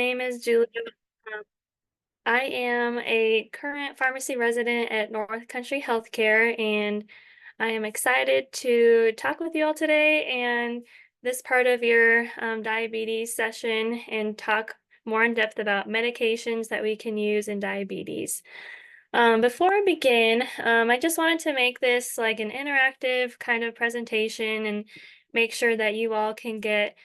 name is Julia. Um, I am a current pharmacy resident at North Country Healthcare, and I am excited to talk with you all today and this part of your diabetes session and talk more in depth about medications that we can use in diabetes. Before I begin, I just wanted to make this like an interactive kind of presentation and make sure that you all can get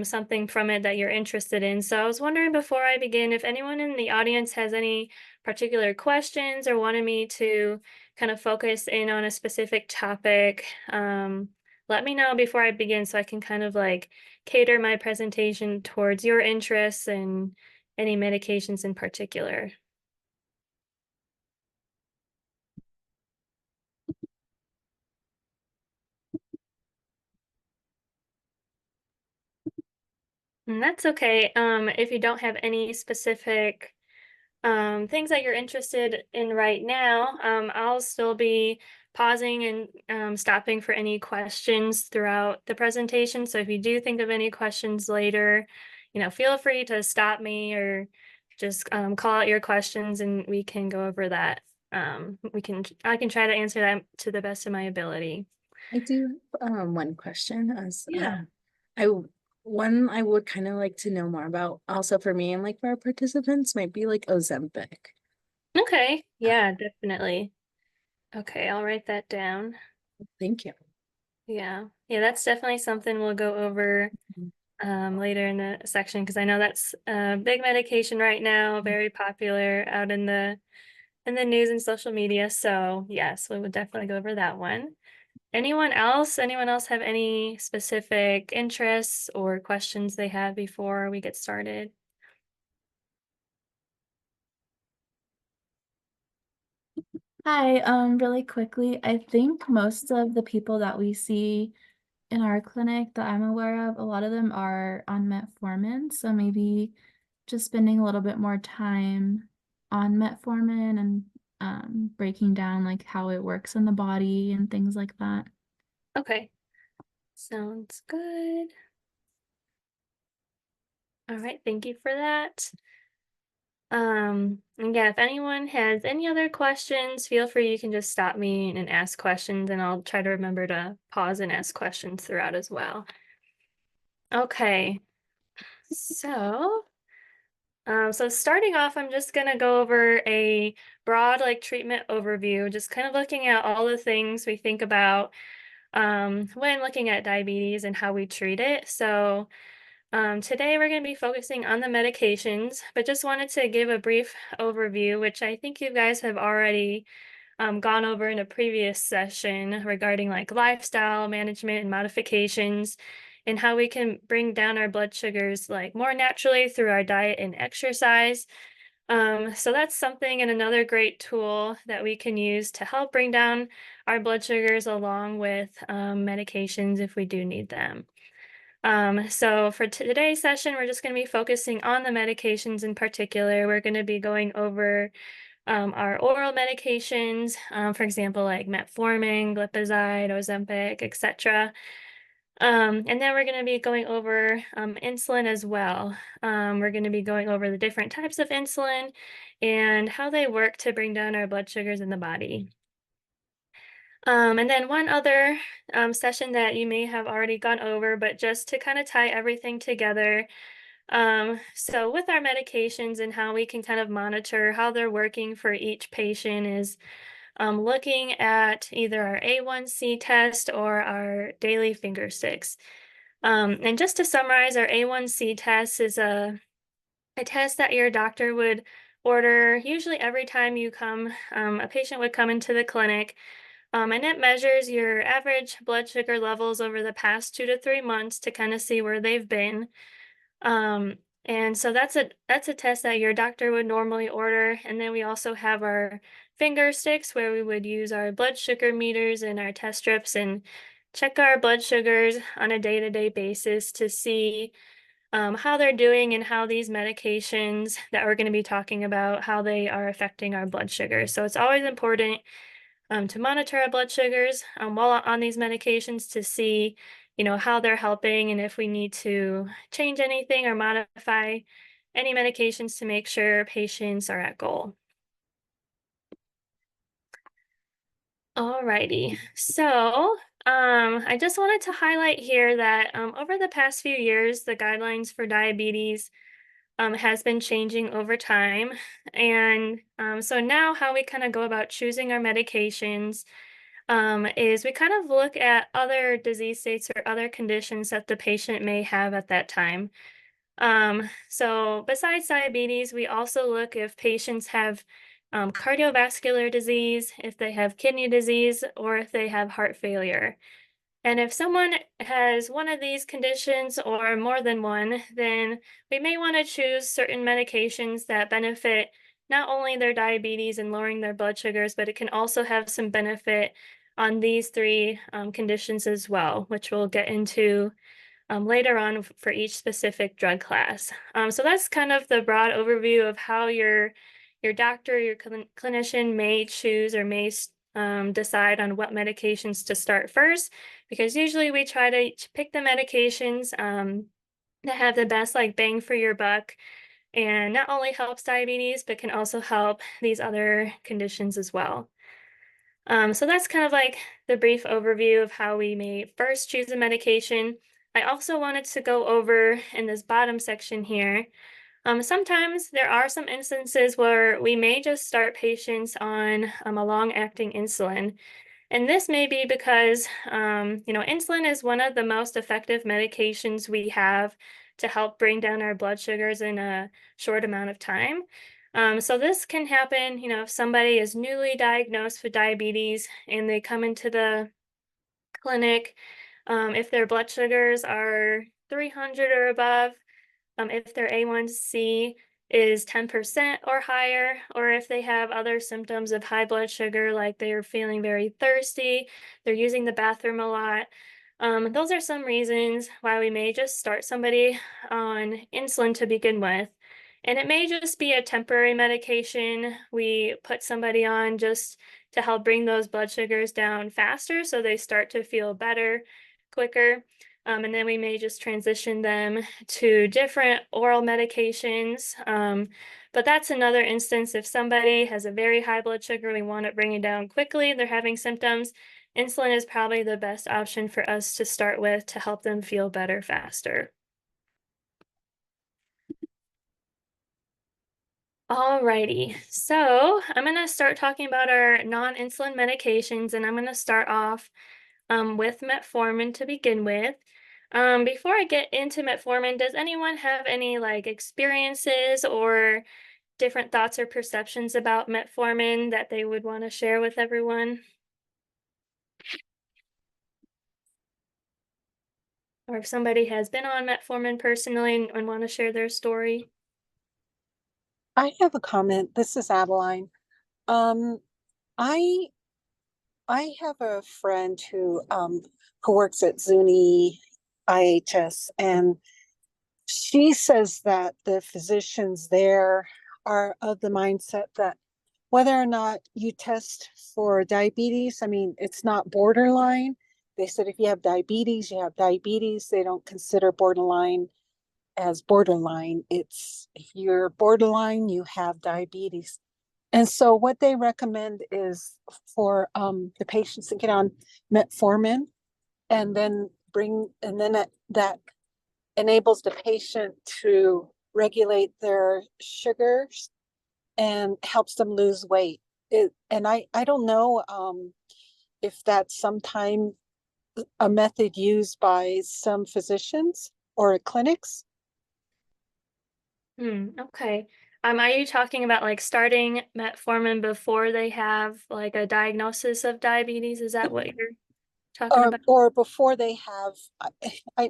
something from it that you're interested in. So I was wondering before I begin if anyone in the audience has any particular questions or wanted me to kind of focus in on a specific topic. Let me know before I begin so I can kind of like cater my presentation towards your interests and any medications in particular. And that's okay. If you don't have any specific things that you're interested in right now, I'll still be pausing and stopping for any questions throughout the presentation. So if you do think of any questions later, feel free to stop me or just call out your questions and we can go over that. I can try to answer that to the best of my ability. I do one question as Yeah. I w- one I would kind of like to know more about also for me and like for our participants might be like Ozempic. Okay. Uh, Yeah, definitely. Okay, I'll write that down. Thank you. Yeah. Yeah, that's definitely something we'll go over later in the section because I know that's a big medication right now, very popular out in the news and social media. So yes, we would definitely go over that one. Anyone else? Anyone else have any specific interests or questions they have before we get started? Hi, really quickly, I think most of the people that we see in our clinic that I'm aware of, a lot of them are on metformin. So maybe just spending a little bit more time on metformin and breaking down like how it works in the body and things like that. Okay, sounds good. All right, thank you for that. And yeah, if anyone has any other questions, feel free, you can just stop me and ask questions, and I'll try to remember to pause and ask questions throughout as well. Okay, so so starting off, I'm just gonna go over a broad like treatment overview, just kind of looking at all the things we think about when looking at diabetes and how we treat it. So today we're going to be focusing on the medications, but just wanted to give a brief overview, which I think you guys have already gone over in a previous session regarding like lifestyle management and modifications and how we can bring down our blood sugars like more naturally through our diet and exercise. So that's something and another great tool that we can use to help bring down our blood sugars along with medications if we do need them. So for today's session, we're just going to be focusing on the medications in particular. We're going to be going over our oral medications, for example, like metformin, glipizide, Ozempic, etc. And then we're going to be going over insulin as well. We're going to be going over the different types of insulin and how they work to bring down our blood sugars in the body. And then one other session that you may have already gone over, but just to kind of tie everything together. So with our medications and how we can kind of monitor how they're working for each patient is looking at either our A1C test or our daily finger sticks. And just to summarize, our A1C test is a test that your doctor would order usually every time you come, a patient would come into the clinic. And it measures your average blood sugar levels over the past 2 to 3 months to kind of see where they've been. And so that's a test that your doctor would normally order. And then we also have our finger sticks where we would use our blood sugar meters and our test strips and check our blood sugars on a day-to-day basis to see how they're doing and how these medications that we're going to be talking about, how they are affecting our blood sugar. So it's always important to monitor our blood sugars while on these medications to see, how they're helping and if we need to change anything or modify any medications to make sure patients are at goal. Alrighty, so I just wanted to highlight here that over the past few years, the guidelines for diabetes has been changing over time. And so now how we kind of go about choosing our medications is we kind of look at other disease states or other conditions that the patient may have at that time. So besides diabetes, we also look if patients have cardiovascular disease, if they have kidney disease, or if they have heart failure. And if someone has one of these conditions or more than one, then we may want to choose certain medications that benefit not only their diabetes and lowering their blood sugars, but it can also have some benefit on these three conditions as well, which we'll get into later on for each specific drug class. So that's kind of the broad overview of how your doctor, your clinician may choose or may decide on what medications to start first, because usually we try to pick the medications that have the best like bang for your buck and not only helps diabetes, but can also help these other conditions as well. So that's kind of like the brief overview of how we may first choose a medication. I also wanted to go over in this bottom section here. Sometimes there are some instances where we may just start patients on a long-acting insulin. And this may be because, insulin is one of the most effective medications we have to help bring down our blood sugars in a short amount of time. So this can happen, if somebody is newly diagnosed with diabetes and they come into the clinic, if their blood sugars are 300 or above, if their A1C is 10% or higher, or if they have other symptoms of high blood sugar, like they're feeling very thirsty, they're using the bathroom a lot. Those are some reasons why we may just start somebody on insulin to begin with. And it may just be a temporary medication we put somebody on just to help bring those blood sugars down faster so they start to feel better quicker. And then we may just transition them to different oral medications. But that's another instance if somebody has a very high blood sugar, we want it bringing down quickly, they're having symptoms, insulin is probably the best option for us to start with to help them feel better faster. Alrighty, so I'm going to start talking about our non-insulin medications, and I'm going to start off with metformin to begin with. Before I get into metformin, does anyone have any like experiences or different thoughts or perceptions about metformin that they would want to share with everyone? Or if somebody has been on metformin personally and want to share their story? I have a comment. This is Adeline. Um, I I have a friend who works at Zuni IHS, and she says that the physicians there are of the mindset that whether or not you test for diabetes, I mean, it's not borderline. They said if you have diabetes, you have diabetes. They don't consider borderline as borderline. It's if you're borderline, you have diabetes. And so what they recommend is for the patients to get on metformin and then that enables the patient to regulate their sugars and helps them lose weight. I don't know if that's sometime a method used by some physicians or clinics. Okay. Are you talking about like starting metformin before they have like a diagnosis of diabetes? Is that what you're talking about? Or before they have,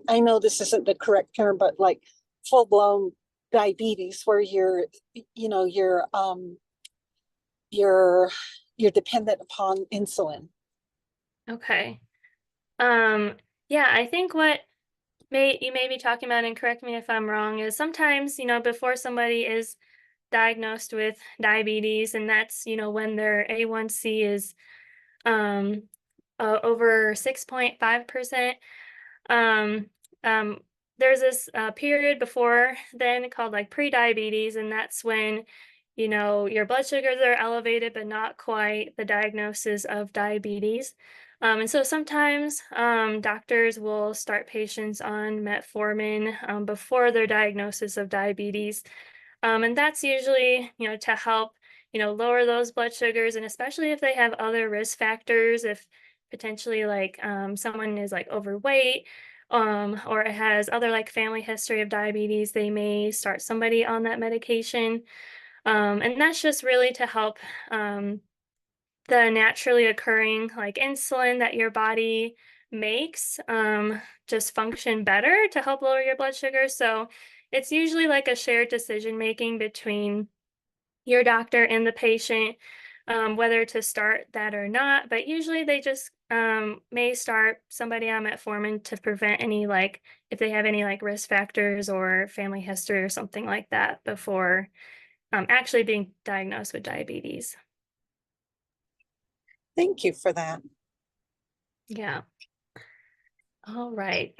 I know this isn't the correct term, but like full-blown diabetes where you know, you're you're dependent upon insulin. Okay. Yeah, I think what you may be talking about, and correct me if I'm wrong, is sometimes, before somebody is diagnosed with diabetes, and that's, when their A1C is over 6.5%. Um, there's this period before then called like pre-diabetes, and that's when, you know, your blood sugars are elevated, but not quite the diagnosis of diabetes. And so sometimes doctors will start patients on metformin before their diagnosis of diabetes. And that's usually, you know, to help, you know, lower those blood sugars, and especially if they have other risk factors, if potentially like someone is like overweight, or it has other like family history of diabetes, they may start somebody on that medication. And that's just really to help the naturally occurring like insulin that your body makes just function better to help lower your blood sugar. So it's usually like a shared decision making between your doctor and the patient, whether to start that or not. But usually they just may start somebody on metformin to prevent any like if they have any like risk factors or family history or something like that before actually being diagnosed with diabetes. Thank you for that. Yeah. All right.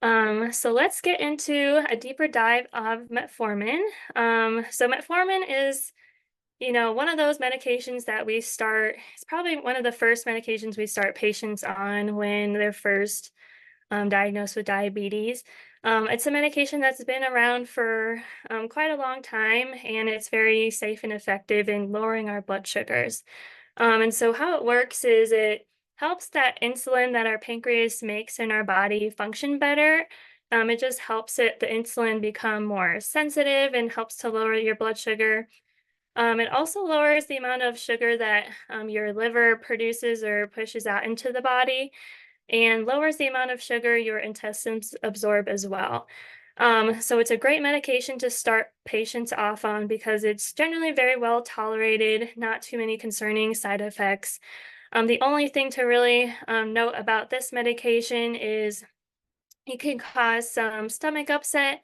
So let's get into a deeper dive of metformin. So metformin is, you know, one of those medications that we start, it's probably one of the first medications we start patients on when they're first diagnosed with diabetes. It's a medication that's been around for quite a long time, and it's very safe and effective in lowering our blood sugars. And so how it works is it helps that insulin that our pancreas makes in our body function better. It just helps the insulin become more sensitive and helps to lower your blood sugar. It also lowers the amount of sugar that your liver produces or pushes out into the body, and lowers the amount of sugar your intestines absorb as well. So it's a great medication to start patients off on because it's generally very well tolerated, not too many concerning side effects. The only thing to really note about this medication is it can cause some stomach upset,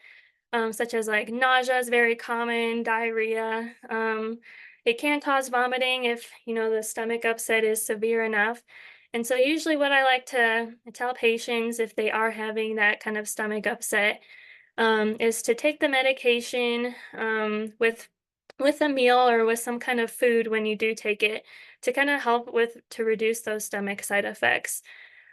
such as like nausea is very common, diarrhea. It can cause vomiting if, you know, the stomach upset is severe enough. And so usually what I like to tell patients if they are having that kind of stomach upset is to take the medication with a meal or with some kind of food when you do take it to kind of help with to reduce those stomach side effects.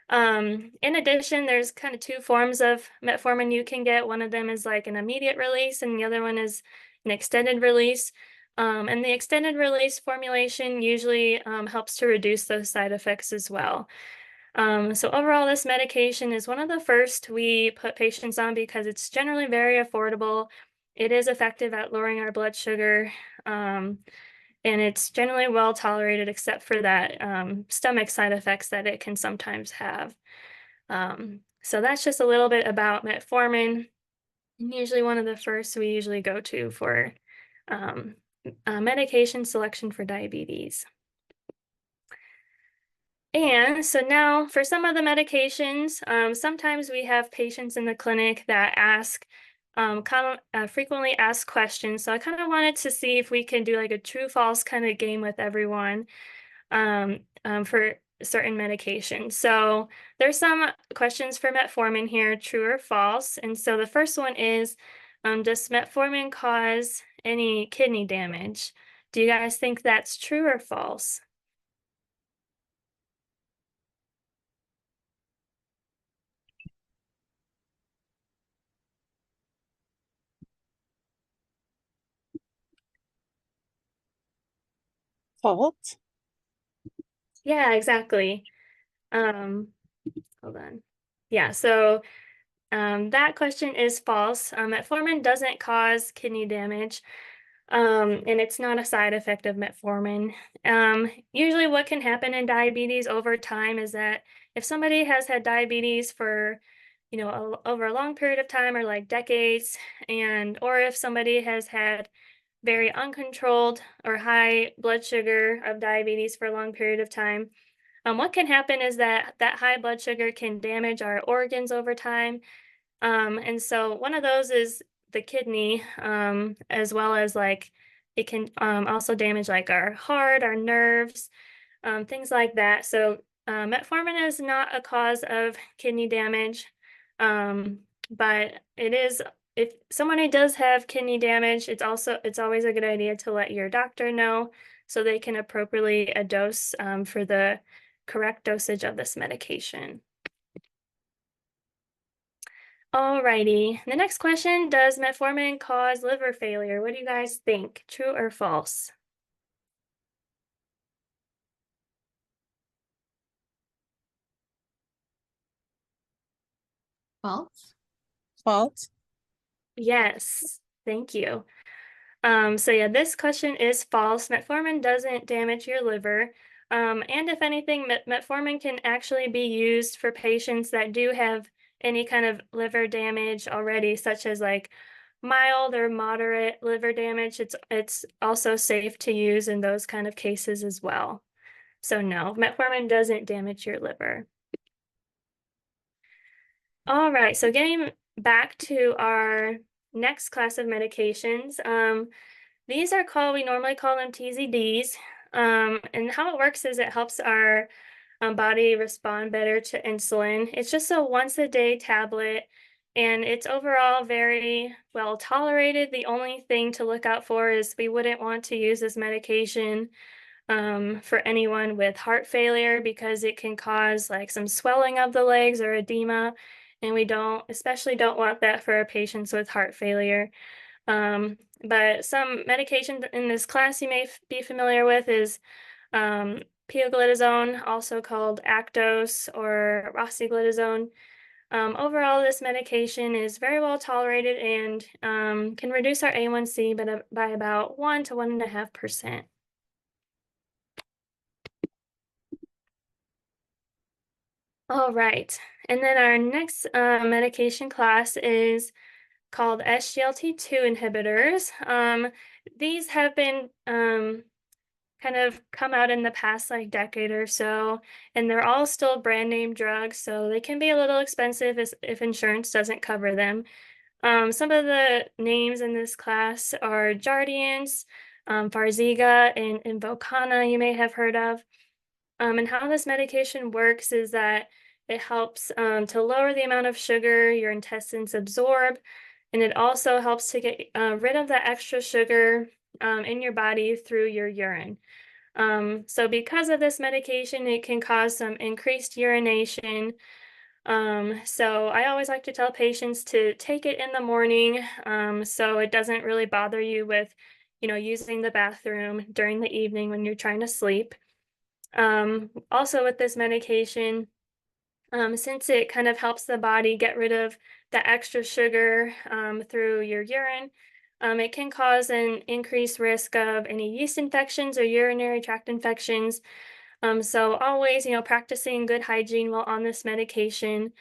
In addition, there's kind of two forms of metformin you can get. One of them is like an immediate release, and the other one is an extended release. And the extended release formulation usually helps to reduce those side effects as well. So overall, this medication is one of the first we put patients on because it's generally very affordable. It is effective at lowering our blood sugar. And it's generally well tolerated except for that stomach side effects that it can sometimes have. So that's just a little bit about metformin. Usually one of the first we usually go to for medication selection for diabetes. And so now for some of the medications, sometimes we have patients in the clinic that ask frequently asked questions. So I kind of wanted to see if we can do like a true false kind of game with everyone for certain medications. So there's some questions for metformin here, true or false. And so the first one is, does metformin cause any kidney damage? Do you guys think that's true or false? Fault? Yeah, exactly. Um, hold on. Yeah, so that question is false. Metformin doesn't cause kidney damage, and it's not a side effect of metformin. Usually what can happen in diabetes over time is that if somebody has had diabetes for, you know, over a long period of time or like decades, or if somebody has had very uncontrolled or high blood sugar of diabetes for a long period of time, what can happen is that that high blood sugar can damage our organs over time. And so one of those is the kidney, as well as like it can also damage like our heart, our nerves, things like that. So metformin is not a cause of kidney damage. But it is, if somebody does have kidney damage, it's always a good idea to let your doctor know so they can appropriately dose for the correct dosage of this medication. Alrighty, the next question, does metformin cause liver failure? What do you guys think? True or false? False. False. Yes, thank you. So yeah, this question is false. Metformin doesn't damage your liver. And if anything, metformin can actually be used for patients that do have any kind of liver damage already, such as like mild or moderate liver damage. It's also safe to use in those kind of cases as well. So no, metformin doesn't damage your liver. All right, so getting back to our next class of medications, we normally call them TZDs. And how it works is it helps our body respond better to insulin. It's just a once a day tablet, and it's overall very well tolerated. The only thing to look out for is we wouldn't want to use this medication for anyone with heart failure because it can cause like some swelling of the legs or edema. And we especially don't want that for our patients with heart failure. But some medication in this class you may be familiar with is pioglitazone, also called Actos or rosiglitazone. Overall, this medication is very well tolerated and can reduce our A1C by about 1 to 1.5%. All right, and then our next medication class is called SGLT2 inhibitors. These have been kind of come out in the past like decade or so, and they're all still brand name drugs, so they can be a little expensive if insurance doesn't cover them. Some of the names in this class are Jardiance, Farxiga, and Invokana you may have heard of. And how this medication works is that it helps to lower the amount of sugar your intestines absorb, and it also helps to get rid of the extra sugar in your body through your urine. So because of this medication, it can cause some increased urination. So I always like to tell patients to take it in the morning so it doesn't really bother you with, using the bathroom during the evening when you're trying to sleep. Also with this medication, since it kind of helps the body get rid of the extra sugar through your urine, it can cause an increased risk of any yeast infections or urinary tract infections. So always, practicing good hygiene while on this medication.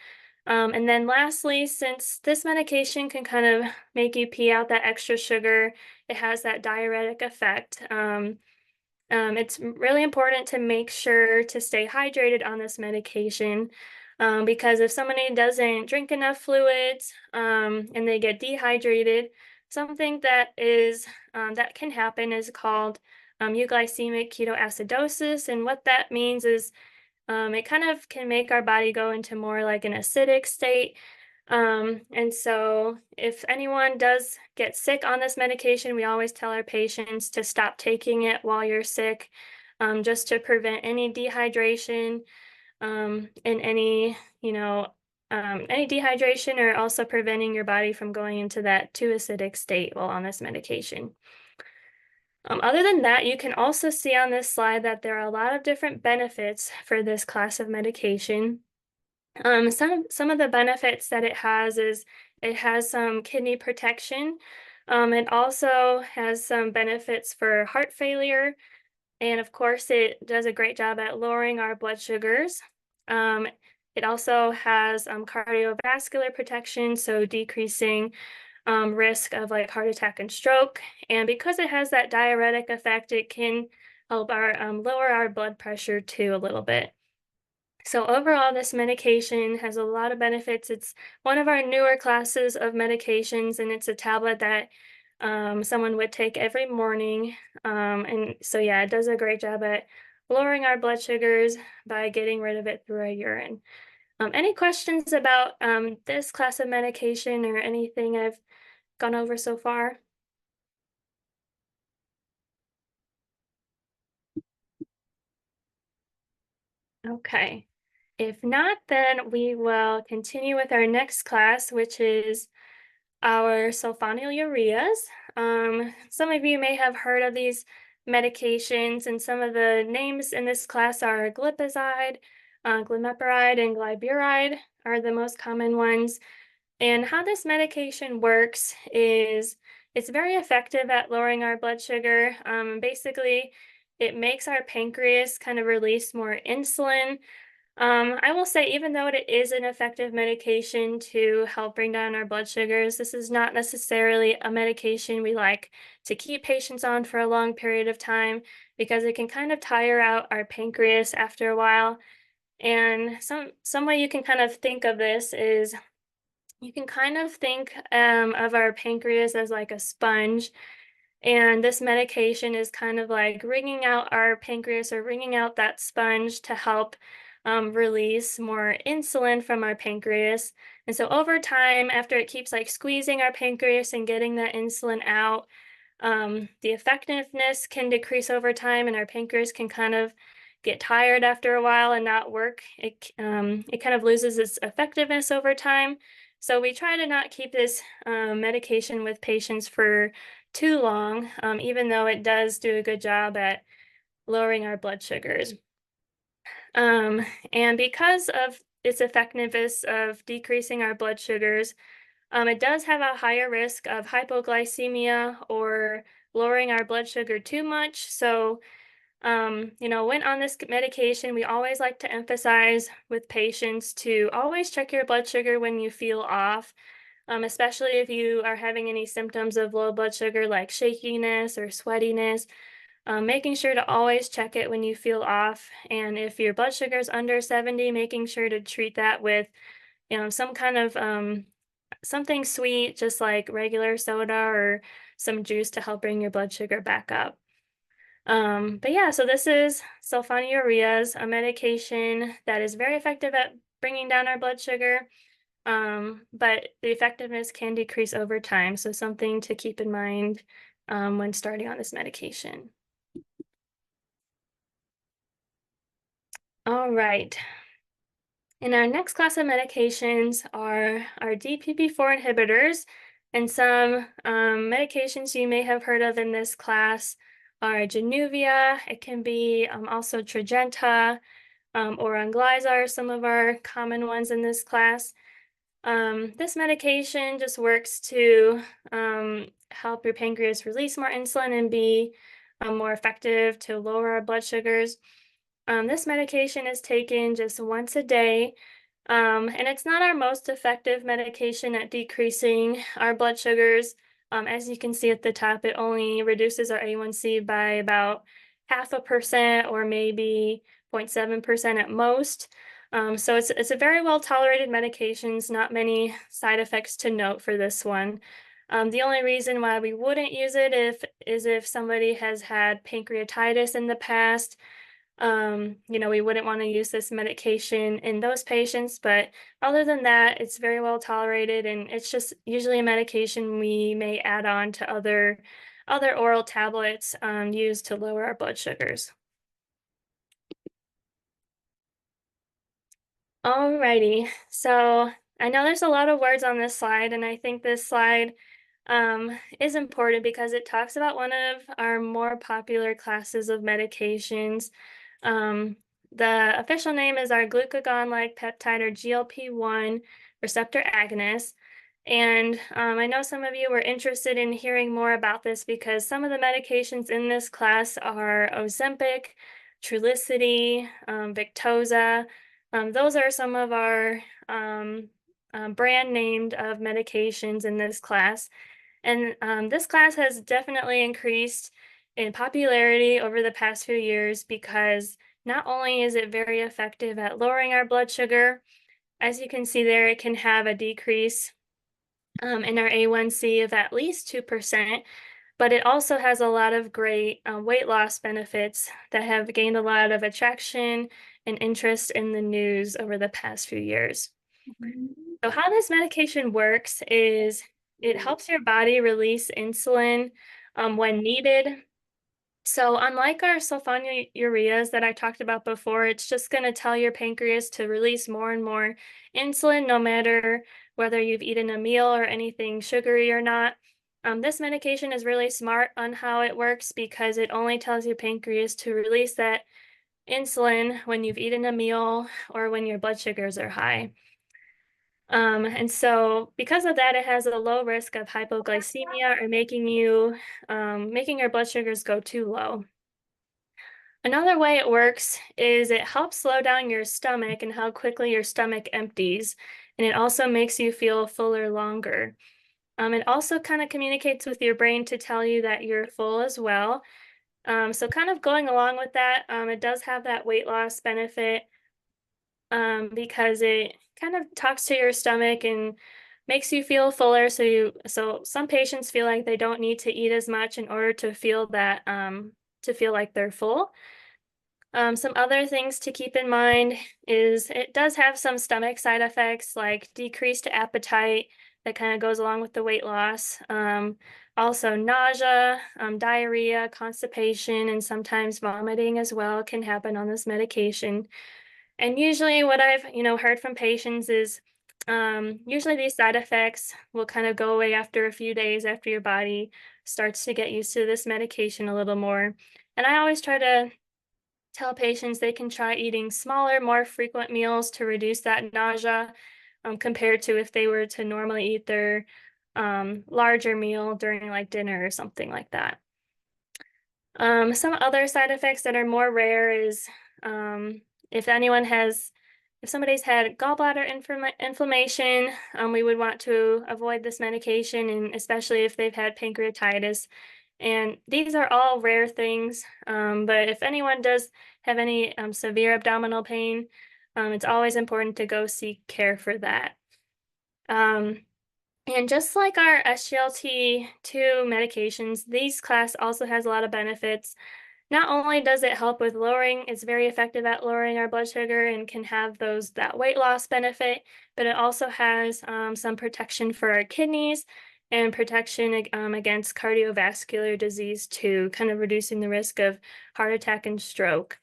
And then lastly, since this medication can kind of make you pee out that extra sugar, it has that diuretic effect. It's really important to make sure to stay hydrated on this medication because if somebody doesn't drink enough fluids and they get dehydrated, something that can happen is called euglycemic ketoacidosis. And what that means is it kind of can make our body go into more like an acidic state. And so if anyone does get sick on this medication, we always tell our patients to stop taking it while you're sick, just to prevent any dehydration and any dehydration, or also preventing your body from going into that too acidic state while on this medication. Other than that, you can also see on this slide that there are a lot of different benefits for this class of medication. Some of the benefits that it has is it has some kidney protection. It also has some benefits for heart failure. And of course, it does a great job at lowering our blood sugars. It also has cardiovascular protection, so decreasing risk of like heart attack and stroke. And because it has that diuretic effect, it can help lower our blood pressure too a little bit. So overall, this medication has a lot of benefits. It's one of our newer classes of medications, and it's a tablet that someone would take every morning. And so, yeah, it does a great job at lowering our blood sugars by getting rid of it through our urine. Any questions about this class of medication or anything I've gone over so far? Okay. If not, then we will continue with our next class, which is our sulfonylureas. Some of you may have heard of these medications, and some of the names in this class are glipizide, glimepiride, and glyburide are the most common ones. And how this medication works is it's very effective at lowering our blood sugar. Basically, it makes our pancreas kind of release more insulin. I will say, even though it is an effective medication to help bring down our blood sugars, this is not necessarily a medication we like to keep patients on for a long period of time because it can kind of tire out our pancreas after a while. And some way you can kind of think of this is you can kind of think of our pancreas as like a sponge, and this medication is kind of like wringing out our pancreas or wringing out that sponge to help release more insulin from our pancreas. And so over time, after it keeps like squeezing our pancreas and getting that insulin out, the effectiveness can decrease over time, and our pancreas can kind of get tired after a while and not work. It kind of loses its effectiveness over time. So we try to not keep this medication with patients for too long, even though it does do a good job at lowering our blood sugars. And because of its effectiveness of decreasing our blood sugars, it does have a higher risk of hypoglycemia or lowering our blood sugar too much. So, when on this medication, we always like to emphasize with patients to always check your blood sugar when you feel off, especially if you are having any symptoms of low blood sugar like shakiness or sweatiness. Making sure to always check it when you feel off. And if your blood sugar is under 70, making sure to treat that with, some kind of something sweet, just like regular soda or some juice to help bring your blood sugar back up. But yeah, so this is sulfonylureas, a medication that is very effective at bringing down our blood sugar, but the effectiveness can decrease over time. So something to keep in mind when starting on this medication. All right. And our next class of medications are our DPP-4 inhibitors, and some medications you may have heard of in this class are Januvia. It can be also Tradjenta or Onglyza are some of our common ones in this class. This medication just works to help your pancreas release more insulin and be more effective to lower our blood sugars. This medication is taken just once a day, and it's not our most effective medication at decreasing our blood sugars. As you can see at the top, it only reduces our A1C by about 0.5% or maybe 0.7% at most. So it's a very well tolerated medications, not many side effects to note for this one. The only reason why we wouldn't use it is if somebody has had pancreatitis in the past. We wouldn't want to use this medication in those patients, but other than that, it's very well tolerated, and it's just usually a medication we may add on to other oral tablets used to lower our blood sugars. Alrighty, so I know there's a lot of words on this slide, and I think this slide is important because it talks about one of our more popular classes of medications. The official name is our glucagon-like peptide or GLP-1 receptor agonist. And I know some of you were interested in hearing more about this because some of the medications in this class are Ozempic, Trulicity, Victoza. Those are some of our brand named of medications in this class. And this class has definitely increased in popularity over the past few years because not only is it very effective at lowering our blood sugar, as you can see there, it can have a decrease in our A1C of at least 2%, but it also has a lot of great weight loss benefits that have gained a lot of attraction and interest in the news over the past few years. So how this medication works is it helps your body release insulin when needed. So unlike our sulfonylureas that I talked about before, it's just going to tell your pancreas to release more and more insulin, no matter whether you've eaten a meal or anything sugary or not. This medication is really smart on how it works because it only tells your pancreas to release that insulin when you've eaten a meal or when your blood sugars are high. And so because of that, it has a low risk of hypoglycemia or making your blood sugars go too low. Another way it works is it helps slow down your stomach and how quickly your stomach empties, and it also makes you feel fuller longer. It also kind of communicates with your brain to tell you that you're full as well. So kind of going along with that, it does have that weight loss benefit because it kind of talks to your stomach and makes you feel fuller. So some patients feel like they don't need to eat as much in order to feel that to feel like they're full. Some other things to keep in mind is it does have some stomach side effects like decreased appetite that kind of goes along with the weight loss. Also nausea, diarrhea, constipation, and sometimes vomiting as well can happen on this medication. And usually what I've, heard from patients is usually these side effects will kind of go away after a few days after your body starts to get used to this medication a little more. And I always try to tell patients they can try eating smaller, more frequent meals to reduce that nausea compared to if they were to normally eat their larger meal during like dinner or something like that. Some other side effects that are more rare is if somebody's had gallbladder inflammation, we would want to avoid this medication, and especially if they've had pancreatitis. And these are all rare things, but if anyone does have any severe abdominal pain, it's always important to go seek care for that. And just like our SGLT2 medications, these class also has a lot of benefits. Not only does it help with it's very effective at lowering our blood sugar and can have that weight loss benefit, but it also has some protection for our kidneys and protection against cardiovascular disease too, kind of reducing the risk of heart attack and stroke.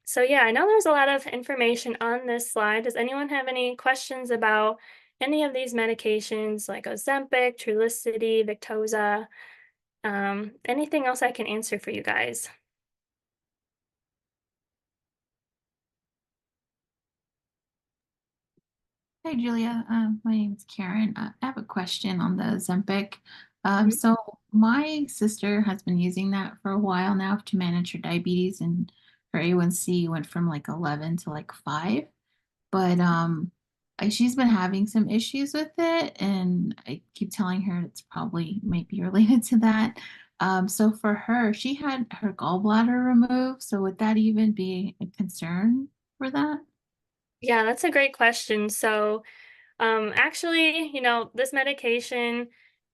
So yeah, I know there's a lot of information on this slide. Does anyone have any questions about any of these medications like Ozempic, Trulicity, Victoza? Anything else I can answer for you guys? Hey Julia, my name is Karen. I have a question on the Ozempic. Mhm. So my sister has been using that for a while now to manage her diabetes, and her A1C went from like 11 to like 5. But she's been having some issues with it, and I keep telling her it's probably might be related to that. So for her, she had her gallbladder removed. So would that even be a concern for that? Yeah, that's a great question. So, actually, this medication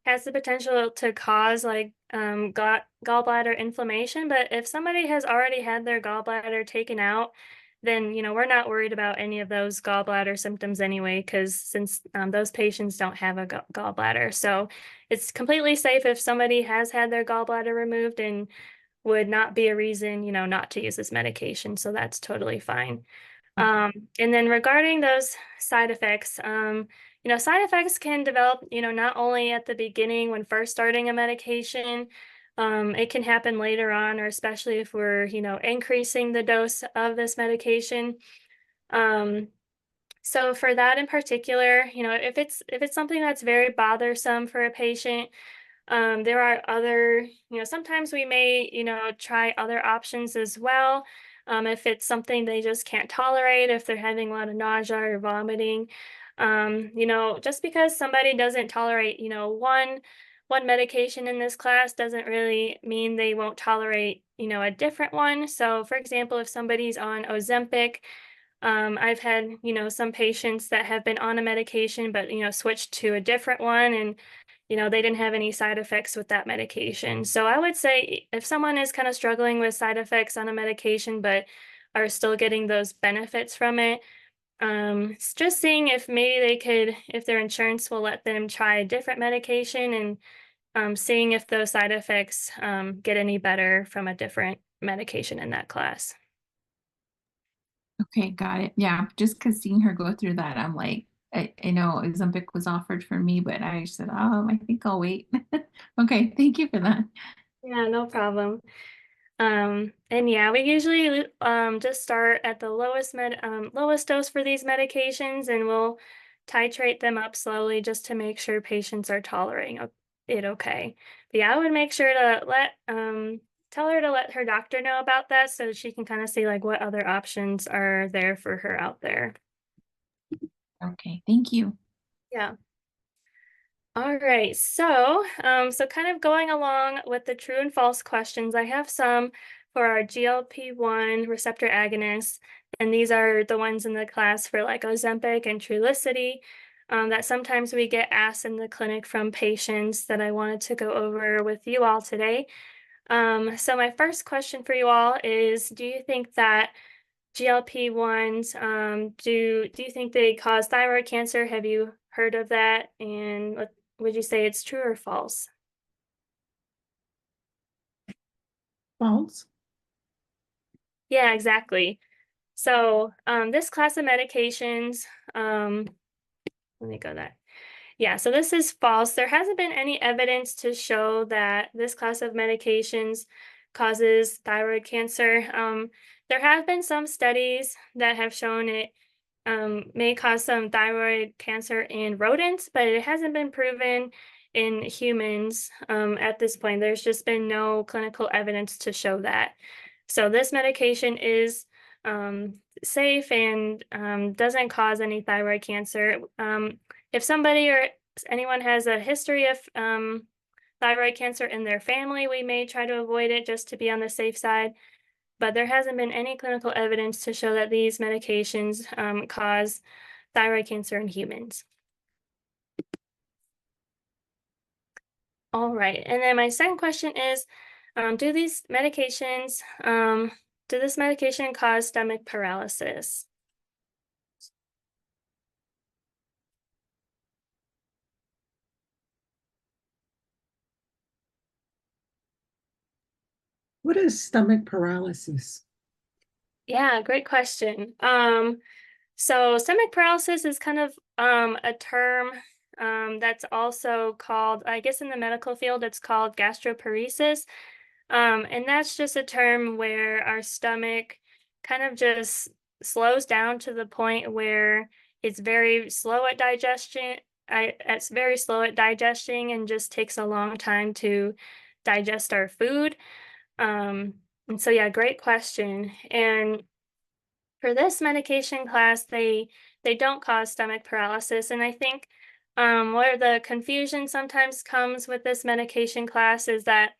has the potential to cause like gallbladder inflammation, but if somebody has already had their gallbladder taken out, then we're not worried about any of those gallbladder symptoms anyway, because since those patients don't have a gallbladder, so it's completely safe if somebody has had their gallbladder removed and would not be a reason, not to use this medication. So that's totally fine. And then regarding those side effects, side effects can develop, not only at the beginning when first starting a medication, it can happen later on, or especially if we're, increasing the dose of this medication. So for that in particular, if it's something that's very bothersome for a patient, there are other, sometimes we may, try other options as well. If it's something they just can't tolerate, if they're having a lot of nausea or vomiting, just because somebody doesn't tolerate, one medication in this class doesn't really mean they won't tolerate, a different one. So for example, if somebody's on Ozempic, I've had, some patients that have been on a medication, but, switched to a different one. And, they didn't have any side effects with that medication. So I would say if someone is kind of struggling with side effects on a medication, but are still getting those benefits from it, just seeing if maybe they could, if their insurance will let them try a different medication, and seeing if those side effects get any better from a different medication in that class. Okay, got it. Yeah, just because seeing her go through that, I'm like, I know Ozempic was offered for me, but I said, I think I'll wait. Okay, thank you for that. Yeah, no problem. And yeah, we usually just start at the lowest dose for these medications, and we'll titrate them up slowly just to make sure patients are tolerating it okay. But yeah, I would make sure to tell her to let her doctor know about that so she can kind of see like what other options are there for her out there. Okay, thank you. Yeah. All right, so so kind of going along with the true and false questions, I have some for our GLP-1 receptor agonists, and these are the ones in the class for like Ozempic and Trulicity, that sometimes we get asked in the clinic from patients that I wanted to go over with you all today. So my first question for you all is, do you think that GLP-1s, do you think they cause thyroid cancer? Have you heard of that? And would you say it's true or false? False. Yeah, exactly. So, this class of medications, let me go there. Yeah, so this is false. There hasn't been any evidence to show that this class of medications causes thyroid cancer. There have been some studies that have shown it may cause some thyroid cancer in rodents, but it hasn't been proven in humans at this point. There's just been no clinical evidence to show that. So this medication is safe and doesn't cause any thyroid cancer. If somebody or anyone has a history of thyroid cancer in their family, we may try to avoid it just to be on the safe side. But there hasn't been any clinical evidence to show that these medications cause thyroid cancer in humans. All right, and then my second question is, do this medication cause stomach paralysis? What is stomach paralysis? Yeah, great question. So stomach paralysis is kind of a term that's also called, I guess in the medical field, it's called gastroparesis. And that's just a term where our stomach kind of just slows down to the point where it's very slow at digestion. It's very slow at digesting and just takes a long time to digest our food. And so yeah, great question. And for this medication class, they don't cause stomach paralysis. And I think where the confusion sometimes comes with this medication class is that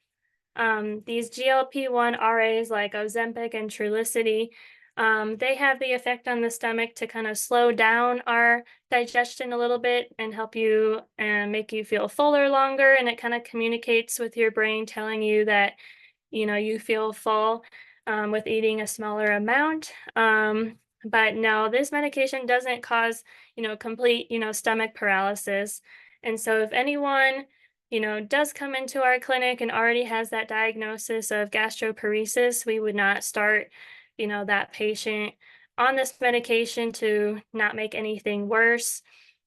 these GLP-1 RAs like Ozempic and Trulicity, they have the effect on the stomach to kind of slow down our digestion a little bit and help you and make you feel fuller longer. And it kind of communicates with your brain telling you that, you feel full with eating a smaller amount. But no, this medication doesn't cause, complete, stomach paralysis. And so if anyone, does come into our clinic and already has that diagnosis of gastroparesis, we would not start, that patient on this medication to not make anything worse.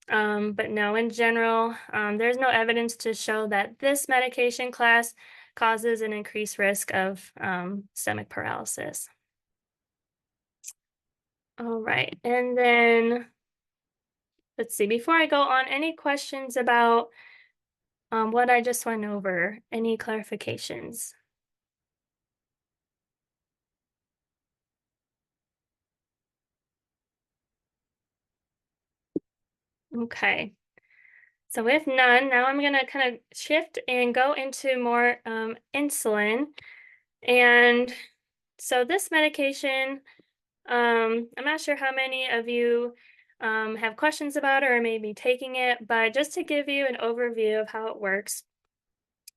But no, in general, there's no evidence to show that this medication class causes an increased risk of stomach paralysis. All right, and then let's see, before I go on, any questions about what I just went over? Any clarifications? Okay. So if none, now I'm gonna kind of shift and go into more insulin. And so this medication, I'm not sure how many of you have questions about it or maybe taking it, but just to give you an overview of how it works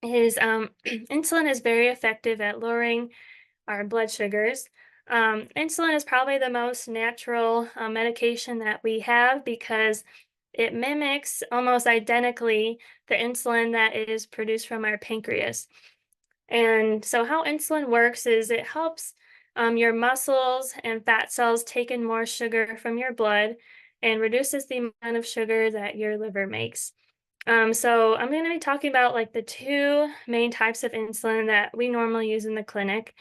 is insulin is very effective at lowering our blood sugars. Insulin is probably the most natural medication that we have because it mimics almost identically the insulin that is produced from our pancreas. And so, how insulin works is it helps your muscles and fat cells take in more sugar from your blood and reduces the amount of sugar that your liver makes. So I'm going to be talking about like the two main types of insulin that we normally use in the clinic.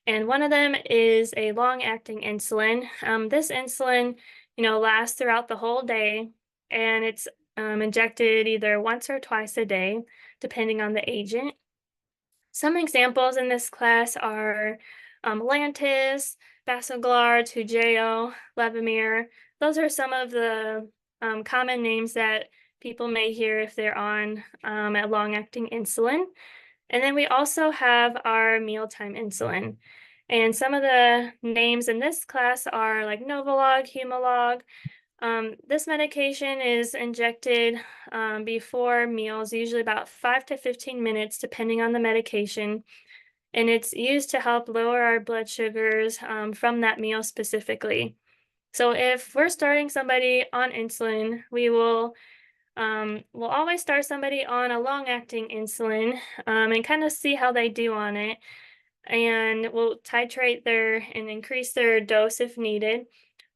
And one of them is a long-acting insulin. This insulin, lasts throughout the whole day, and it's injected either once or twice a day, depending on the agent. Some examples in this class are Lantus, Basaglar, Toujeo, Levemir. Those are some of the common names that people may hear if they're on a long-acting insulin. And then we also have our mealtime insulin. And some of the names in this class are like Novolog, Humalog. This medication is injected before meals, usually about 5 to 15 minutes, depending on the medication. And it's used to help lower our blood sugars from that meal specifically. So if we're starting somebody on insulin, we'll always start somebody on a long-acting insulin and kind of see how they do on it. And we'll titrate and increase their dose if needed.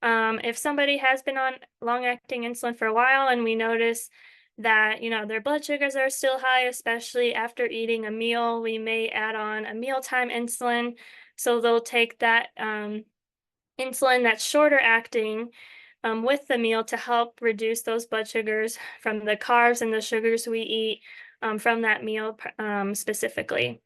If somebody has been on long-acting insulin for a while and we notice that, their blood sugars are still high, especially after eating a meal, we may add on a mealtime insulin. So they'll take that insulin that's shorter acting with the meal to help reduce those blood sugars from the carbs and the sugars we eat from that meal specifically.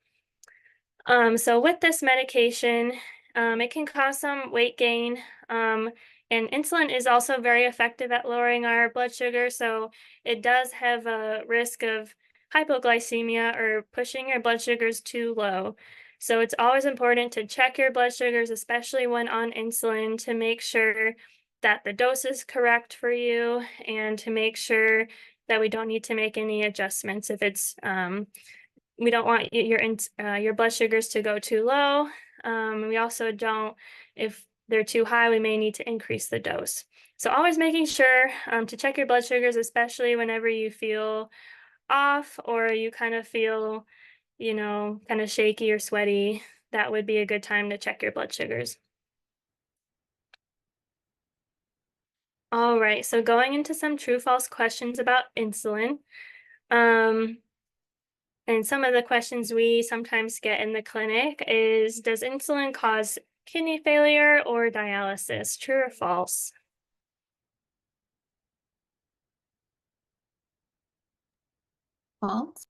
So with this medication, it can cause some weight gain. And insulin is also very effective at lowering our blood sugar. So it does have a risk of hypoglycemia or pushing your blood sugars too low. So it's always important to check your blood sugars, especially when on insulin, to make sure that the dose is correct for you and to make sure that we don't need to make any adjustments if it's we don't want your blood sugars to go too low. We also don't, if they're too high, we may need to increase the dose. So always making sure to check your blood sugars, especially whenever you feel off or you kind of feel, kind of shaky or sweaty. That would be a good time to check your blood sugars. All right, so going into some true-false questions about insulin. And some of the questions we sometimes get in the clinic is, does insulin cause kidney failure or dialysis? True or false? False.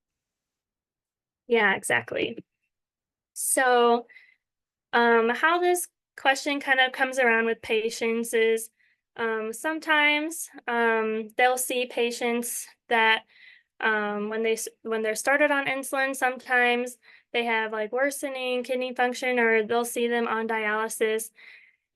Yeah, exactly. So, how this question kind of comes around with patients is sometimes they'll see patients that when they're started on insulin, sometimes they have like worsening kidney function, or they'll see them on dialysis.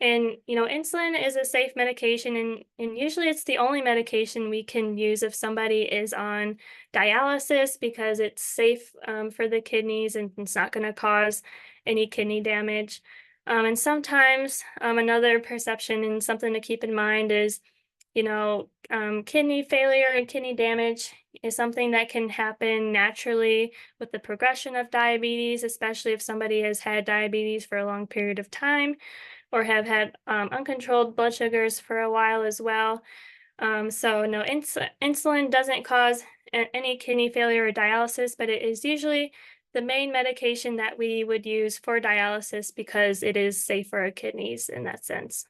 And insulin is a safe medication, and usually it's the only medication we can use if somebody is on dialysis because it's safe for the kidneys and it's not going to cause any kidney damage. And sometimes another perception and something to keep in mind is, kidney failure and kidney damage is something that can happen naturally with the progression of diabetes, especially if somebody has had diabetes for a long period of time or have had uncontrolled blood sugars for a while as well. So no, insulin doesn't cause any kidney failure or dialysis, but it is usually the main medication that we would use for dialysis because it is safe for our kidneys in that sense.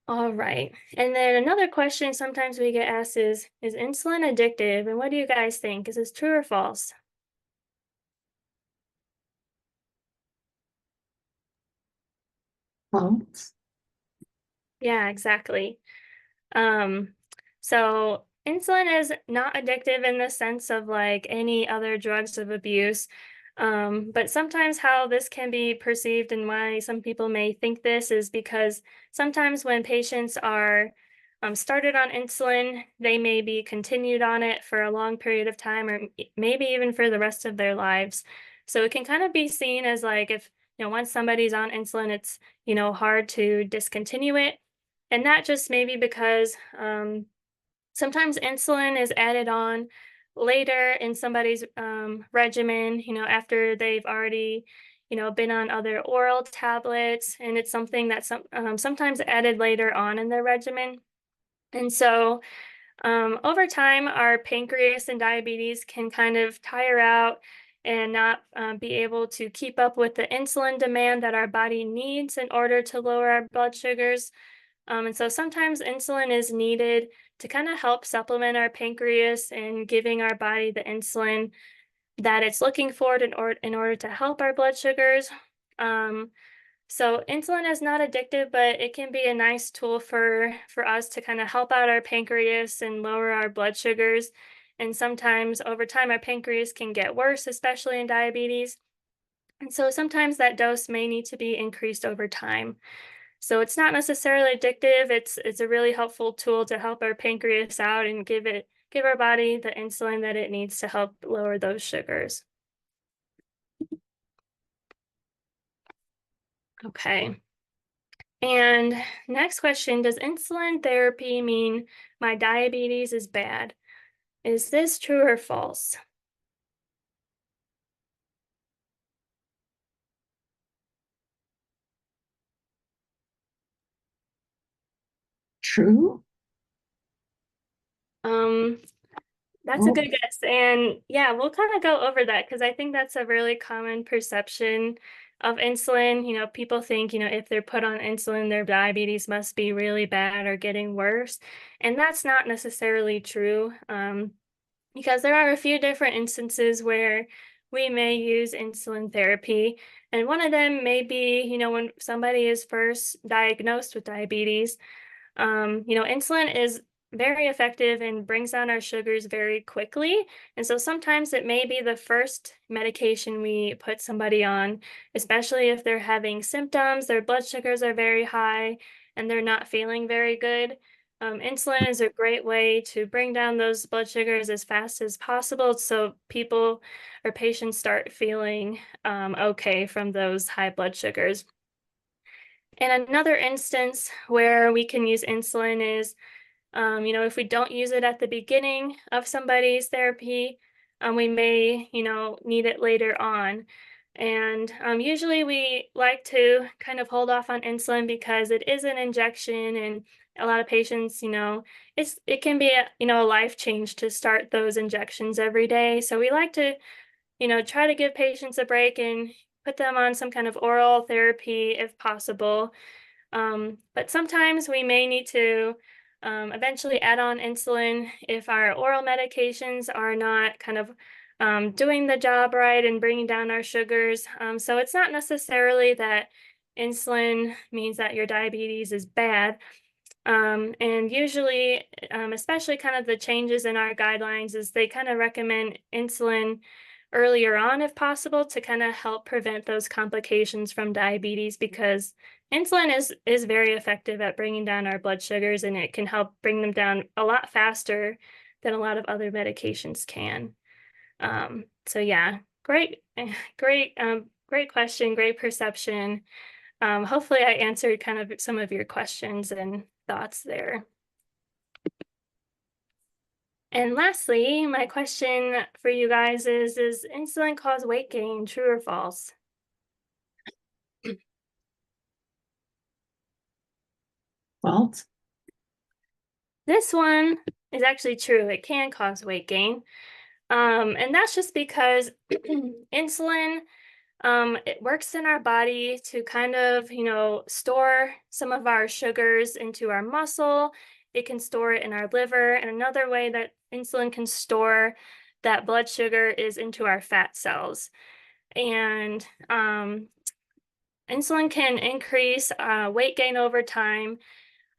All right. And then another question sometimes we get asked is insulin addictive? And what do you guys think? Is this true or false? False. Yeah, exactly. So insulin is not addictive in the sense of like any other drugs of abuse. But sometimes how this can be perceived and why some people may think this is because sometimes when patients are started on insulin, they may be continued on it for a long period of time or maybe even for the rest of their lives. So it can kind of be seen as like if, once somebody's on insulin, it's, hard to discontinue it. And that just maybe because sometimes insulin is added on later in somebody's regimen, after they've already, been on other oral tablets, and it's something that's sometimes added later on in their regimen. And so over time, our pancreas and diabetes can kind of tire out and not be able to keep up with the insulin demand that our body needs in order to lower our blood sugars. And so sometimes insulin is needed to kind of help supplement our pancreas and giving our body the insulin that it's looking for in order to help our blood sugars. So insulin is not addictive, but it can be a nice tool for us to kind of help out our pancreas and lower our blood sugars. And sometimes over time, our pancreas can get worse, especially in diabetes. And so sometimes that dose may need to be increased over time. So it's not necessarily addictive. It's a really helpful tool to help our pancreas out and give our body the insulin that it needs to help lower those sugars. Okay. And next question, does insulin therapy mean my diabetes is bad? Is this true or false? True? That's a Oh. good guess. And yeah, we'll kind of go over that because I think that's a really common perception of insulin. People think, if they're put on insulin, their diabetes must be really bad or getting worse. And that's not necessarily true. Because there are a few different instances where we may use insulin therapy. And one of them may be, when somebody is first diagnosed with diabetes, insulin is very effective and brings down our sugars very quickly. And so sometimes it may be the first medication we put somebody on, especially if they're having symptoms, their blood sugars are very high, and they're not feeling very good. Insulin is a great way to bring down those blood sugars as fast as possible so people or patients start feeling okay from those high blood sugars. And another instance where we can use insulin is, if we don't use it at the beginning of somebody's therapy, we may, need it later on. And usually we like to kind of hold off on insulin because it is an injection, and a lot of patients, it can be a life change to start those injections every day. So we like to, try to give patients a break and put them on some kind of oral therapy if possible. But sometimes we may need to eventually add on insulin if our oral medications are not kind of doing the job right and bringing down our sugars. So it's not necessarily that insulin means that your diabetes is bad. And usually, especially kind of the changes in our guidelines is they kind of recommend insulin earlier on if possible to kind of help prevent those complications from diabetes, because insulin is very effective at bringing down our blood sugars, and it can help bring them down a lot faster than a lot of other medications can. So yeah, great, great question, great perception. Hopefully I answered kind of some of your questions and thoughts there. And lastly, my question for you guys is, does insulin cause weight gain, true or false? Fault? This one is actually true. It can cause weight gain. And that's just because insulin, it works in our body to kind of, store some of our sugars into our muscle. It can store it in our liver. And another way that insulin can store that blood sugar is into our fat cells. And insulin can increase weight gain over time,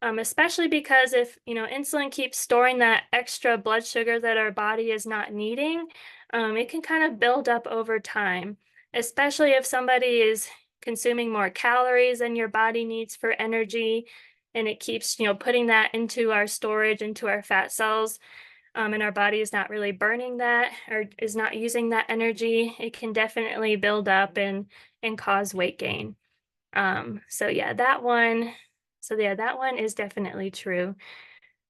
especially because if, insulin keeps storing that extra blood sugar that our body is not needing, it can kind of build up over time. especially if somebody is consuming more calories than your body needs for energy, and it keeps, putting that into our storage, into our fat cells, and our body is not really burning that or is not using that energy, it can definitely build up and cause weight gain. So yeah, that one. So yeah, that one is definitely true.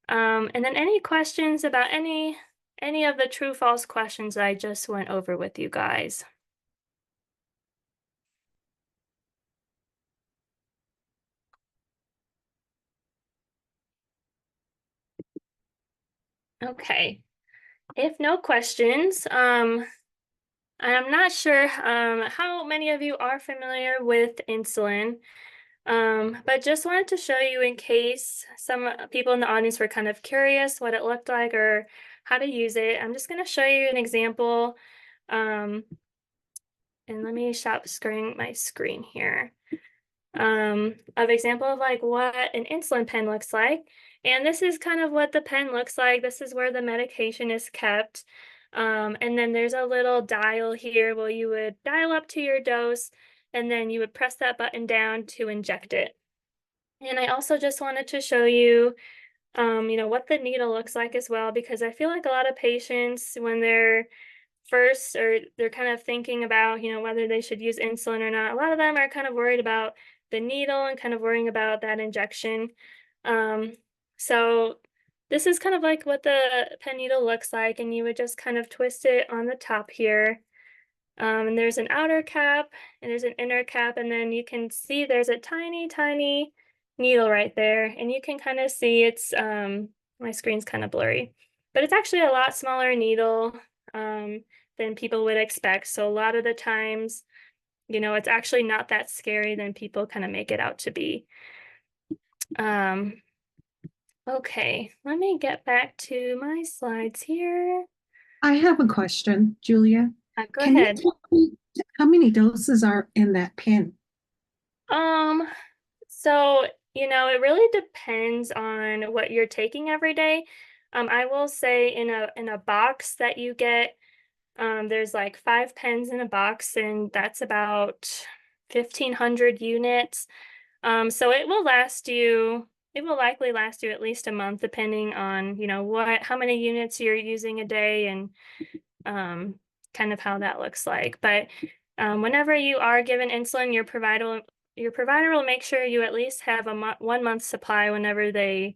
And then any questions about any of the true false questions that I just went over with you guys? Okay. If no questions, I'm not sure how many of you are familiar with insulin, but just wanted to show you in case some people in the audience were kind of curious what it looked like or how to use it. I'm just going to show you an example. And let me stop sharing my screen here. Of example of like what an insulin pen looks like. And this is kind of what the pen looks like. This is where the medication is kept. And then there's a little dial here where you would dial up to your dose, and then you would press that button down to inject it. And I also just wanted to show you, what the needle looks like as well, because I feel like a lot of patients, when they're first or they're kind of thinking about, whether they should use insulin or not, a lot of them are kind of worried about the needle and kind of worrying about that injection. So this is kind of like what the pen needle looks like, and you would just kind of twist it on the top here. And there's an outer cap and there's an inner cap, and then you can see there's a tiny, tiny needle right there. And you can kind of see it's, my screen's kind of blurry, but it's actually a lot smaller needle than people would expect. So a lot of the times, it's actually not that scary than people kind of make it out to be. Okay, let me get back to my slides here. I have a question, Julia. Go Can you ahead. tell me how many doses are in that pen? So, it really depends on what you're taking every day. I will say in a box that you get, there's like 5 pens in a box, and that's about 1,500 units. So it will likely last you at least a month, depending on, how many units you're using a day and kind of how that looks like. But whenever you are given insulin, your provider will make sure you at least have a 1 month supply whenever they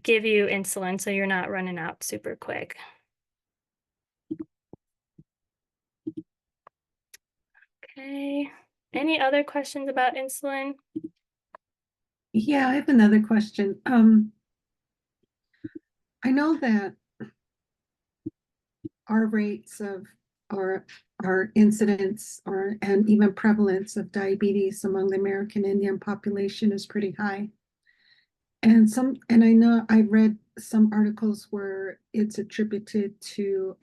give you insulin, so you're not running out super quick. Okay. Any other questions about insulin? Yeah, I have another question. I know that our rates of our incidence and even prevalence of diabetes among the American Indian population is pretty high. And I know I read some articles where it's attributed to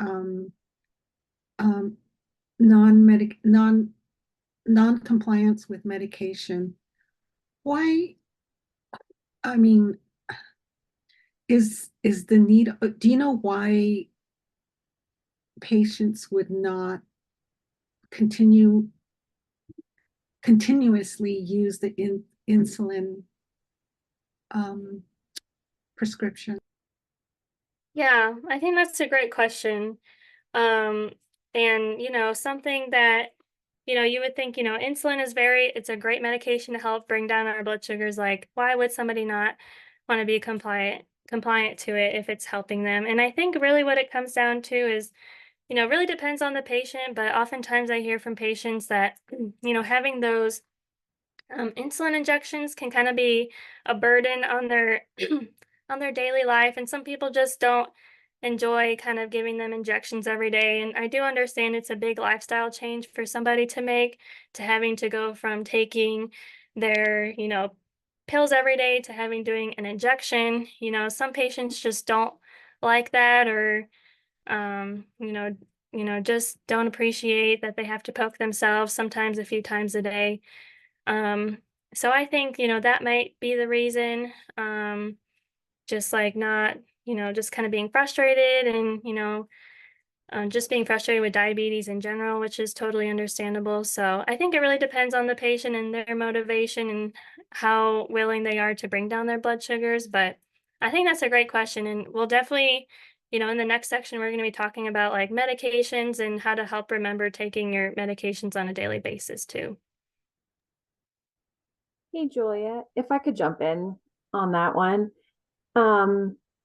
non-compliance with medication. Why? I mean, is the need? Do you know why patients would not continuously use the insulin prescription? Yeah, I think that's a great question. And something that, you would think, insulin is it's a great medication to help bring down our blood sugars. Like, why would somebody not want to be compliant to it if it's helping them? And I think really what it comes down to is, really depends on the patient, but oftentimes I hear from patients that, having those insulin injections can kind of be a burden on their on their daily life, and some people just don't enjoy kind of giving them injections every day. And I do understand it's a big lifestyle change for somebody to make, to having to go from taking their pills every day to doing an injection. Some patients just don't like that, or just don't appreciate that they have to poke themselves sometimes a few times a day. So I think, that might be the reason, just like not, just kind of being frustrated and, just being frustrated with diabetes in general, which is totally understandable. So I think it really depends on the patient and their motivation and how willing they are to bring down their blood sugars. But I think that's a great question. And we'll definitely, in the next section, we're going to be talking about like medications and how to help remember taking your medications on a daily basis too. Hey, Julia, if I could jump in on that one.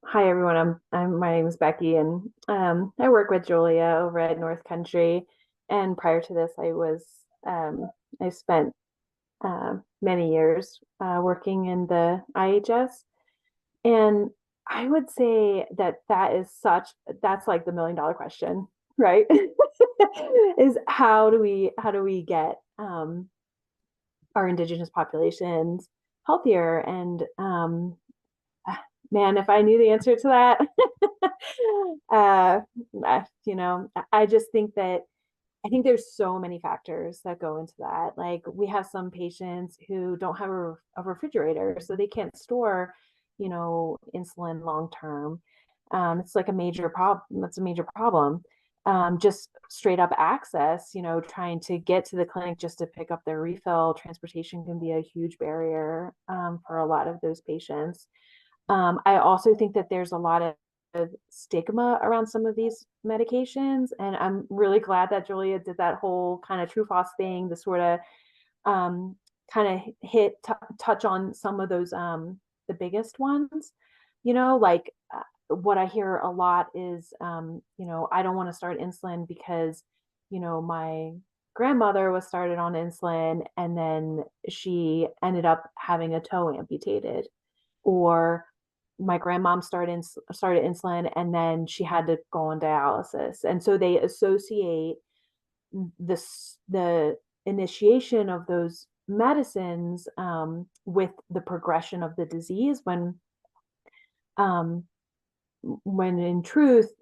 Hi everyone. My name is Becky, and I work with Julia over at North Country. And prior to this, I spent many years working in the IHS, and I would say that's like the $1 million question, right? Is how do we get our indigenous populations healthier? And man, if I knew the answer to that, I just think that I think there's so many factors that go into that. Like, we have some patients who don't have a refrigerator, so they can't store, insulin long term. It's like a major problem. That's a major problem. Just straight up access, trying to get to the clinic just to pick up their refill. Transportation can be a huge barrier for a lot of those patients. I also think that there's a lot of stigma around some of these medications, and I'm really glad that Julia did that whole kind of TrueFos thing to sort of kind of touch on some of those the biggest ones. Like what I hear a lot is I don't want to start insulin because my grandmother was started on insulin and then she ended up having a toe amputated, or my grandmom started insulin and then she had to go on dialysis. And so they associate the initiation of those medicines with the progression of the disease, when in truth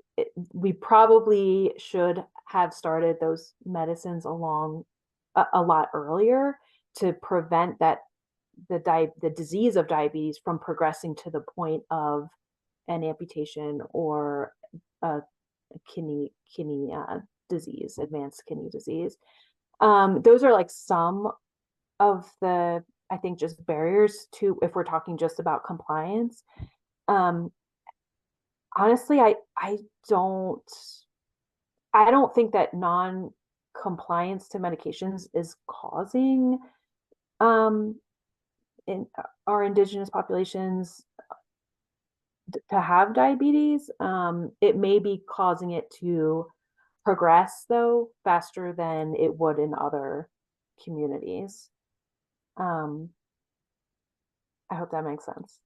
we probably should have started those medicines along a lot earlier to prevent the disease of diabetes from progressing to the point of an amputation or a kidney disease, advanced kidney disease. Those are like some of the, I think, just barriers to, if we're talking just about compliance. Honestly, I don't think that non-compliance to medications is causing in our indigenous populations to have diabetes. It may be causing it to progress though faster than it would in other communities. I hope that makes sense.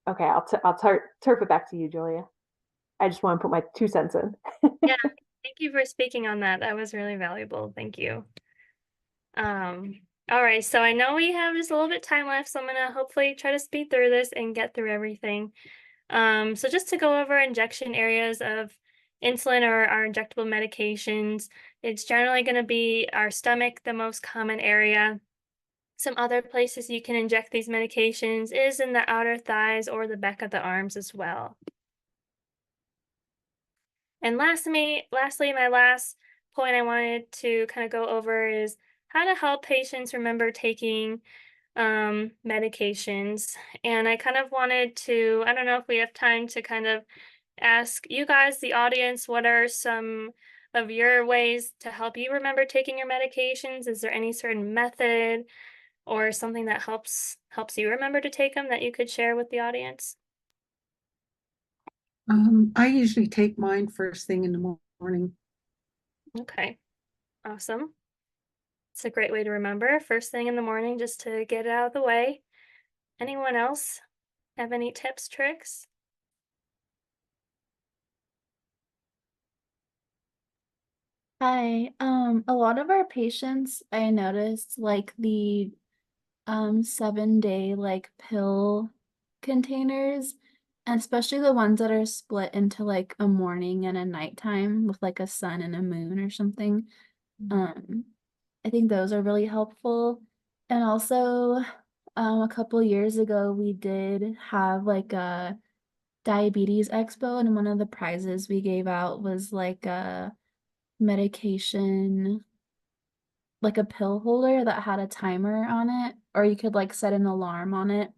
Okay, I'll turf it back to you, Julia. I just want to put my 2 cents in. Yeah, thank you for speaking on that. That was really valuable. Thank you. All right, so I know we have just a little bit of time left, so I'm gonna hopefully try to speed through this and get through everything. So just to go over injection areas of insulin or our injectable medications, it's generally going to be our stomach, the most common area. Some other places you can inject these medications is in the outer thighs or the back of the arms as well. And lastly, my last point I wanted to kind of go over is how to help patients remember taking medications. And I kind of wanted to, I don't know if we have time to kind of ask you guys, the audience, what are some of your ways to help you remember taking your medications? Is there any certain method or something that helps you remember to take them that you could share with the audience? I usually take mine first thing in the morning. Okay, awesome. It's a great way to remember first thing in the morning just to get it out of the way. Anyone else have any tips, tricks? Hi. A lot of our patients, I noticed, like the 7-day like pill containers, and especially the ones that are split into like a morning and a nighttime with like a sun and a moon or something. I think those are really helpful. And also, a couple years ago, we did have like a Diabetes Expo, and one of the prizes we gave out was like a medication, like a pill holder that had a timer on it, or you could like set an alarm on it.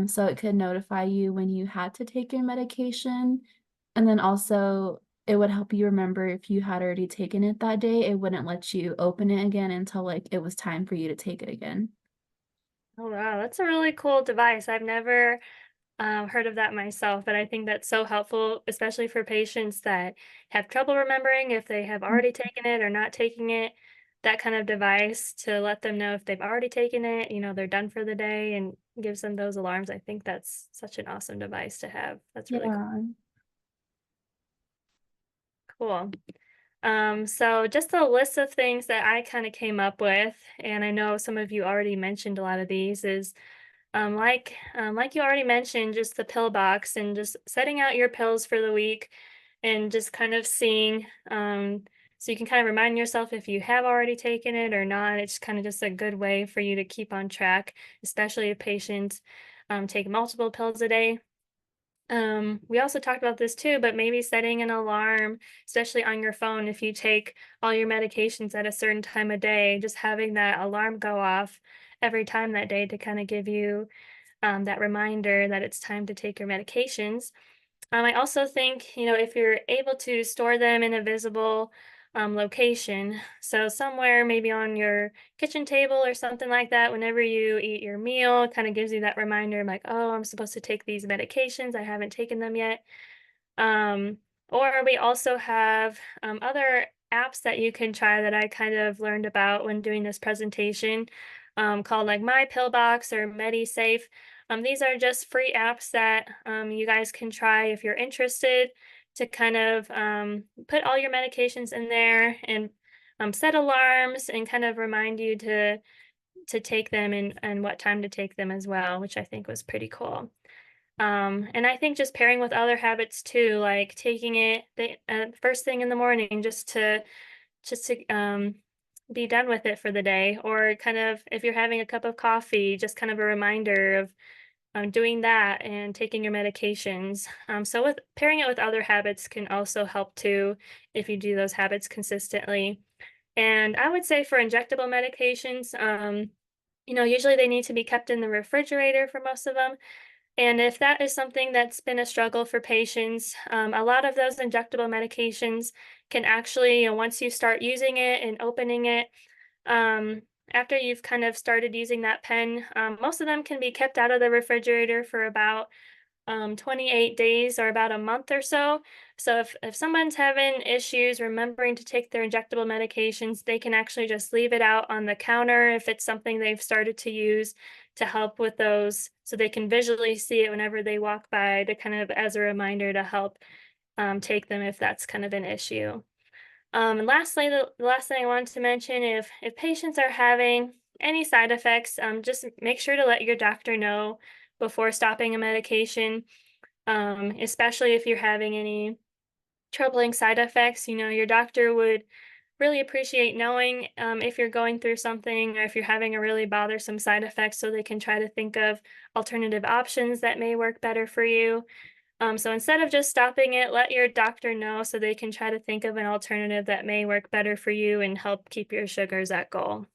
So it could notify you when you had to take your medication. And then also it would help you remember if you had already taken it that day, it wouldn't let you open it again until like it was time for you to take it again. Oh, wow, that's a really cool device. I've never heard of that myself, but I think that's so helpful, especially for patients that have trouble remembering if they have already taken it or not taking it. That kind of device to let them know if they've already taken it, they're done for the day and gives them those alarms. I think that's such an awesome device to have. That's really Yeah. cool. So just a list of things that I kind of came up with, and I know some of you already mentioned a lot of these, is like you already mentioned, just the pill box and just setting out your pills for the week and just kind of seeing, so you can kind of remind yourself if you have already taken it or not. It's kind of just a good way for you to keep on track, especially if patients take multiple pills a day. We also talked about this too, but maybe setting an alarm, especially on your phone, if you take all your medications at a certain time of day, just having that alarm go off every time that day to kind of give you that reminder that it's time to take your medications. I also think, if you're able to store them in a visible location, so somewhere maybe on your kitchen table or something like that, whenever you eat your meal, it kind of gives you that reminder like, oh, I'm supposed to take these medications. I haven't taken them yet. Um, or we also have other apps that you can try that I kind of learned about when doing this presentation, called like My Pillbox or MediSafe. These are just free apps that you guys can try if you're interested to kind of put all your medications in there and set alarms and kind of remind you to take them and what time to take them as well, which I think was pretty cool. And I think just pairing with other habits too, like taking it the first thing in the morning just to be done with it for the day, or kind of if you're having a cup of coffee, just kind of a reminder of doing that and taking your medications. So with pairing it with other habits can also help too if you do those habits consistently. And I would say for injectable medications, usually they need to be kept in the refrigerator for most of them. And if that is something that's been a struggle for patients, a lot of those injectable medications can actually, once you start using it and opening it, um, after you've kind of started using that pen, most of them can be kept out of the refrigerator for about 28 days or about a month or so. So if someone's having issues remembering to take their injectable medications, they can actually just leave it out on the counter if it's something they've started to use to help with those, so they can visually see it whenever they walk by to kind of as a reminder to help take them if that's kind of an issue. And lastly, the last thing I wanted to mention, if patients are having any side effects, just make sure to let your doctor know before stopping a medication, especially if you're having any troubling side effects. Your doctor would really appreciate knowing if you're going through something or if you're having a really bothersome side effect, so they can try to think of alternative options that may work better for you. So instead of just stopping it, let your doctor know so they can try to think of an alternative that may work better for you and help keep your sugars at goal.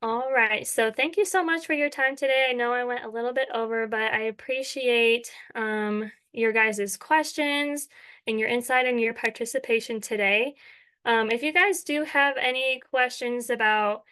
All right, so thank you so much for your time today. I know I went a little bit over, but I appreciate your guys' questions and your insight and your participation today. If you guys do have any questions about